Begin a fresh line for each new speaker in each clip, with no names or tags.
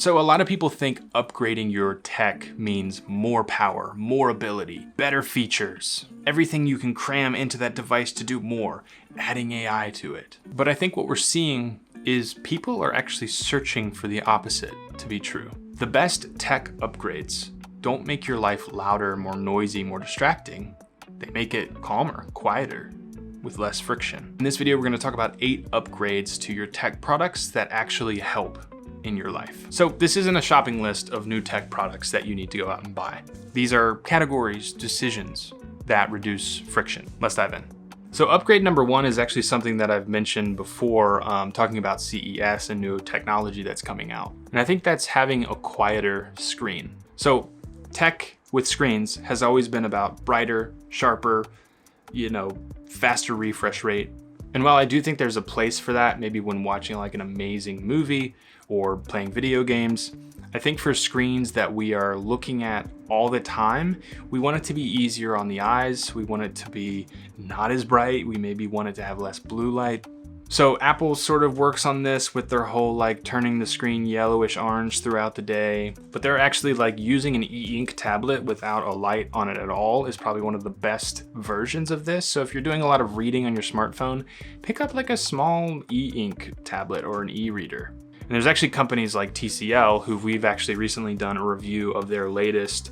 So a lot of people think upgrading your tech means more power, more ability, better features, everything you can cram into that device to do more, adding AI to it. But I think what we're seeing is people are actually searching for the opposite to be true. The best tech upgrades don't make your life louder, more noisy, more distracting. They make it calmer, quieter, with less friction. In this video, we're going to talk about 8 upgrades to your tech products that actually help in your life. So this isn't a shopping list of new tech products that you need to go out and buy. These are categories, decisions that reduce friction. Let's dive in. So upgrade number 1 is actually something that I've mentioned before, talking about CES and new technology that's coming out. And I think that's having a quieter screen. So tech with screens has always been about brighter, sharper, faster refresh rate. And while I do think there's a place for that, maybe when watching like an amazing movie or playing video games, I think for screens that we are looking at all the time, we want it to be easier on the eyes. We want it to be not as bright. We maybe want it to have less blue light. So Apple sort of works on this with their whole like turning the screen yellowish orange throughout the day, but they're actually like using an e-ink tablet without a light on it at all is probably one of the best versions of this. So if you're doing a lot of reading on your smartphone, pick up like a small e-ink tablet or an e-reader. And there's actually companies like TCL who we've actually recently done a review of their latest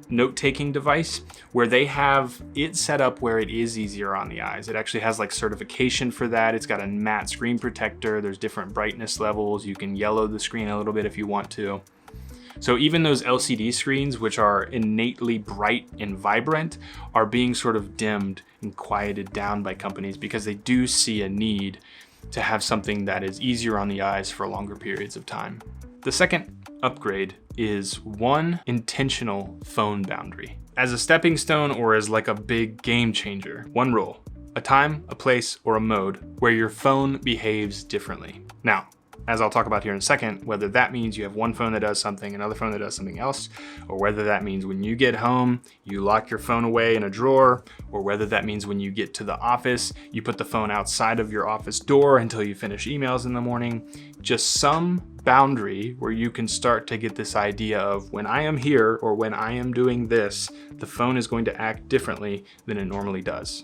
note-taking device where they have it set up where it is easier on the eyes. It actually has like certification for that. It's got a matte screen protector. There's different brightness levels. You can yellow the screen a little bit if you want to. So even those LCD screens, which are innately bright and vibrant, are being sort of dimmed and quieted down by companies because they do see a need to have something that is easier on the eyes for longer periods of time. The second upgrade is one intentional phone boundary. As a stepping stone or as like a big game changer, one rule: a time, a place, or a mode where your phone behaves differently. Now, as I'll talk about here in a second, whether that means you have one phone that does something, another phone that does something else, or whether that means when you get home, you lock your phone away in a drawer, or whether that means when you get to the office, you put the phone outside of your office door until you finish emails in the morning. Just some boundary where you can start to get this idea of when I am here or when I am doing this, the phone is going to act differently than it normally does.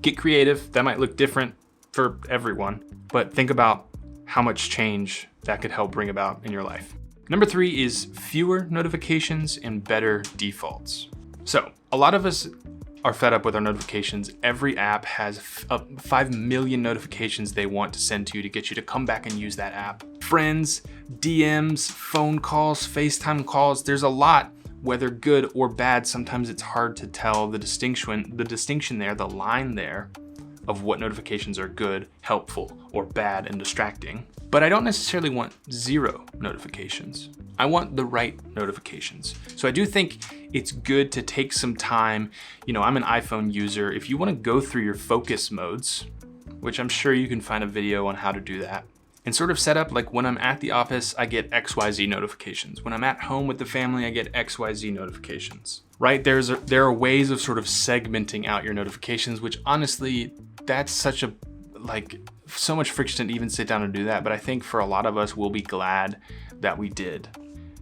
Get creative. That might look different for everyone, but think about how much change that could help bring about in your life. Number 3 is fewer notifications and better defaults. So a lot of us are fed up with our notifications. Every app has 5 million notifications they want to send to you to get you to come back and use that app. Friends, DMs, phone calls, FaceTime calls, there's a lot, whether good or bad. Sometimes it's hard to tell the distinction there, the line there, of what notifications are good, helpful, or bad and distracting. But I don't necessarily want 0 notifications. I want the right notifications. So I do think it's good to take some time. I'm an iPhone user. If you want to go through your focus modes, which I'm sure you can find a video on how to do that, and sort of set up like when I'm at the office, I get XYZ notifications. When I'm at home with the family, I get XYZ notifications, right? There are ways of sort of segmenting out your notifications, which honestly, that's so much friction to even sit down and do that. But I think for a lot of us, we'll be glad that we did.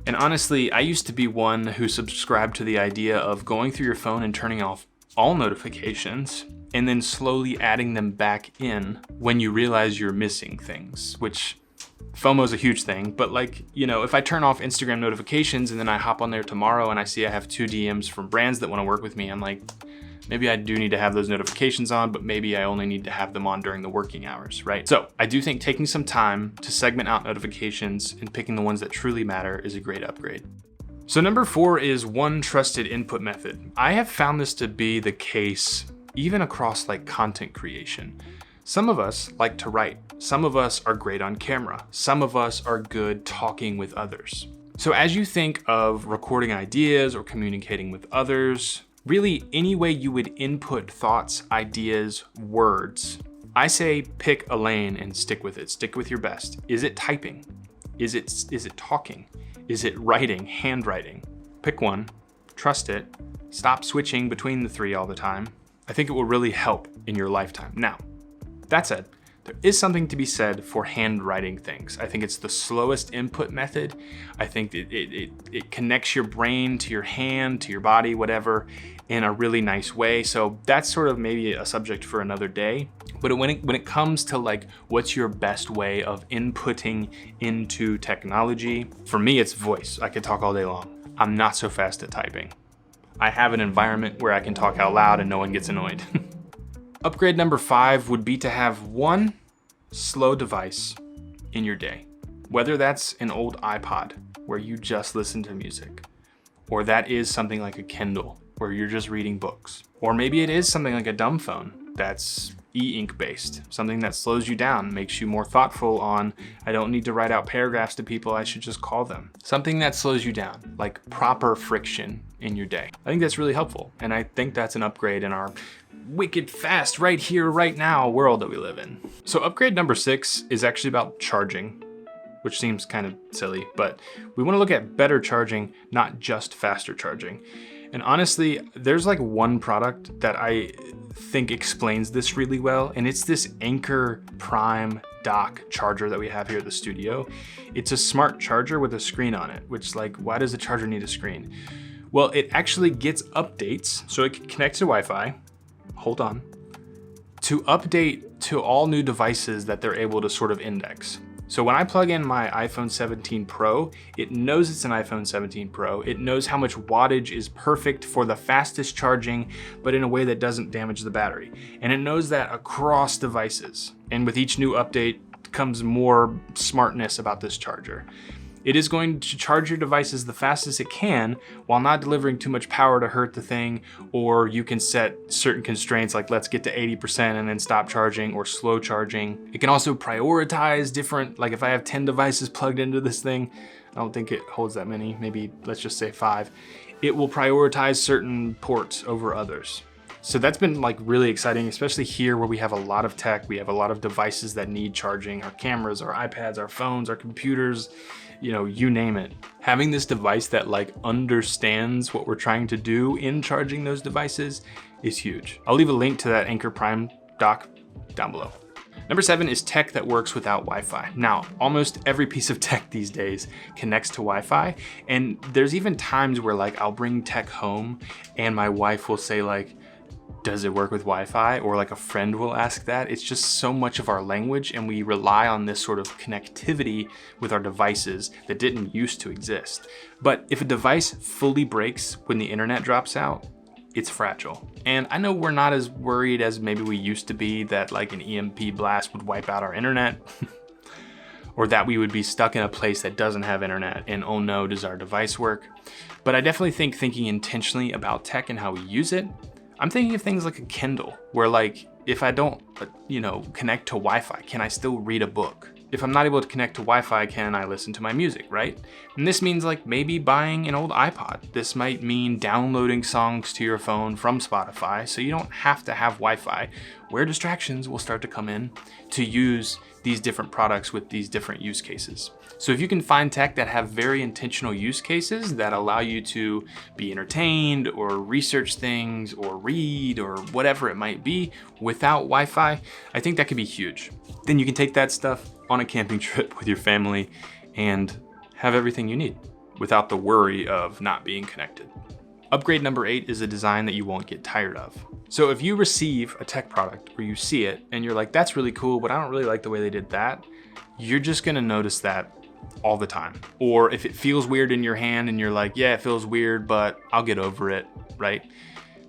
And honestly, I used to be one who subscribed to the idea of going through your phone and turning off all notifications and then slowly adding them back in when you realize you're missing things, which FOMO is a huge thing. But if I turn off Instagram notifications and then I hop on there tomorrow and I see I have 2 DMs from brands that want to work with me, I'm like, maybe I do need to have those notifications on, but maybe I only need to have them on during the working hours, right? So I do think taking some time to segment out notifications and picking the ones that truly matter is a great upgrade. So number 4 is one trusted input method. I have found this to be the case even across content creation. Some of us like to write. Some of us are great on camera. Some of us are good talking with others. So as you think of recording ideas or communicating with others, really any way you would input thoughts, ideas, words, I say pick a lane and stick with it. Stick with your best. Is it typing? Is it talking? Is it writing, handwriting? Pick one, trust it, stop switching between the 3 all the time. I think it will really help in your lifetime. Now, that said, There is something to be said for handwriting things. I think it's the slowest input method. I think it connects your brain to your hand, to your body, whatever, in a really nice way. So that's sort of maybe a subject for another day. But when it comes to like, what's your best way of inputting into technology? For me, it's voice. I could talk all day long. I'm not so fast at typing. I have an environment where I can talk out loud and no one gets annoyed. Upgrade number 5 would be to have one slow device in your day. Whether that's an old iPod where you just listen to music, or that is something like a Kindle where you're just reading books, or maybe it is something like a dumb phone that's e-ink based, something that slows you down, makes you more thoughtful on, I don't need to write out paragraphs to people, I should just call them. Something that slows you down, like proper friction in your day. I think that's really helpful, and I think that's an upgrade in our wicked fast, right here, right now world that we live in. So upgrade number 6 is actually about charging, which seems kind of silly, but we want to look at better charging, not just faster charging. And honestly, there's like one product that I think explains this really well, and it's this Anker Prime dock charger that we have here at the studio. It's a smart charger with a screen on it, which, like, why does a charger need a screen? Well, it actually gets updates, so it can connect to Wi-Fi, hold on, to update to all new devices that they're able to sort of index. So when I plug in my iPhone 17 Pro, it knows it's an iPhone 17 Pro. It knows how much wattage is perfect for the fastest charging, but in a way that doesn't damage the battery. And it knows that across devices. And with each new update comes more smartness about this charger. It is going to charge your devices the fastest it can while not delivering too much power to hurt the thing, or you can set certain constraints like let's get to 80% and then stop charging, or slow charging. It can also prioritize different, like if I have 10 devices plugged into this thing, I don't think it holds that many, maybe let's just say 5. It will prioritize certain ports over others. So that's been like really exciting, especially here where we have a lot of tech, we have a lot of devices that need charging, our cameras, our iPads, our phones, our computers, you know, you name it. Having this device that like understands what we're trying to do in charging those devices is huge. I'll leave a link to that Anker Prime dock down below. Number 7 is tech that works without Wi-Fi. Now, almost every piece of tech these days connects to Wi-Fi, and there's even times where like I'll bring tech home and my wife will say like, does it work with Wi-Fi? Or like a friend will ask that. It's just so much of our language, and we rely on this sort of connectivity with our devices that didn't used to exist. But if a device fully breaks when the internet drops out, it's fragile. And I know we're not as worried as maybe we used to be that like an EMP blast would wipe out our internet, or that we would be stuck in a place that doesn't have internet and oh no, does our device work? But I definitely think thinking intentionally about tech and how we use it, I'm thinking of things like a Kindle, where like, if I don't, you know, connect to Wi-Fi, can I still read a book? If I'm not able to connect to Wi-Fi, can I listen to my music, right? And this means like maybe buying an old iPod. This might mean downloading songs to your phone from Spotify, so you don't have to have Wi-Fi, where distractions will start to come in to use these different products with these different use cases. So if you can find tech that have very intentional use cases that allow you to be entertained or research things or read or whatever it might be without Wi-Fi, I think that could be huge. Then you can take that stuff on a camping trip with your family and have everything you need without the worry of not being connected. Upgrade number 8 is a design that you won't get tired of. So if you receive a tech product where you see it and you're like, that's really cool, but I don't really like the way they did that, you're just gonna notice that all the time. Or if it feels weird in your hand and you're like, yeah, it feels weird, but I'll get over it, right?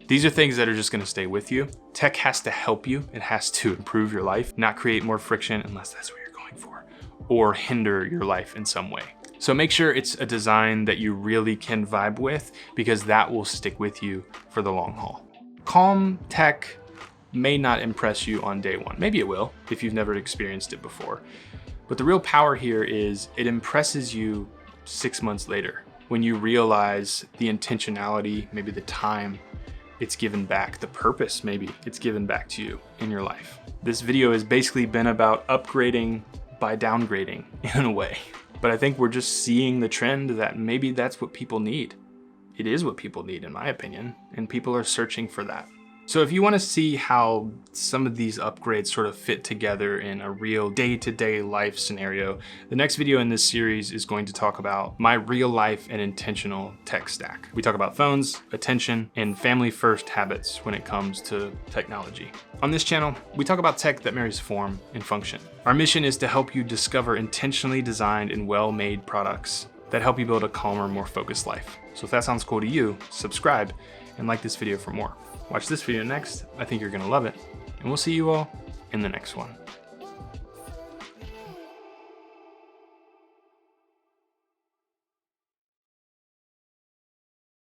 These are things that are just gonna stay with you. Tech has to help you. It has to improve your life, not create more friction unless that's what you're going for, or hinder your life in some way. So make sure it's a design that you really can vibe with, because that will stick with you for the long haul. Calm tech may not impress you on day one. Maybe it will if you've never experienced it before. But the real power here is it impresses you 6 months later when you realize the intentionality, maybe the time it's given back, the purpose maybe it's given back to you in your life. This video has basically been about upgrading by downgrading in a way. But I think we're just seeing the trend that maybe that's what people need. It is what people need, in my opinion, and people are searching for that. So if you want to see how some of these upgrades sort of fit together in a real day-to-day life scenario, the next video in this series is going to talk about my real life and intentional tech stack. We talk about phones, attention, and family first habits when it comes to technology. On this channel, we talk about tech that marries form and function. Our mission is to help you discover intentionally designed and well-made products that help you build a calmer, more focused life. So if that sounds cool to you, subscribe and like this video for more. Watch this video next. I think you're gonna love it. And we'll see you all in the next one.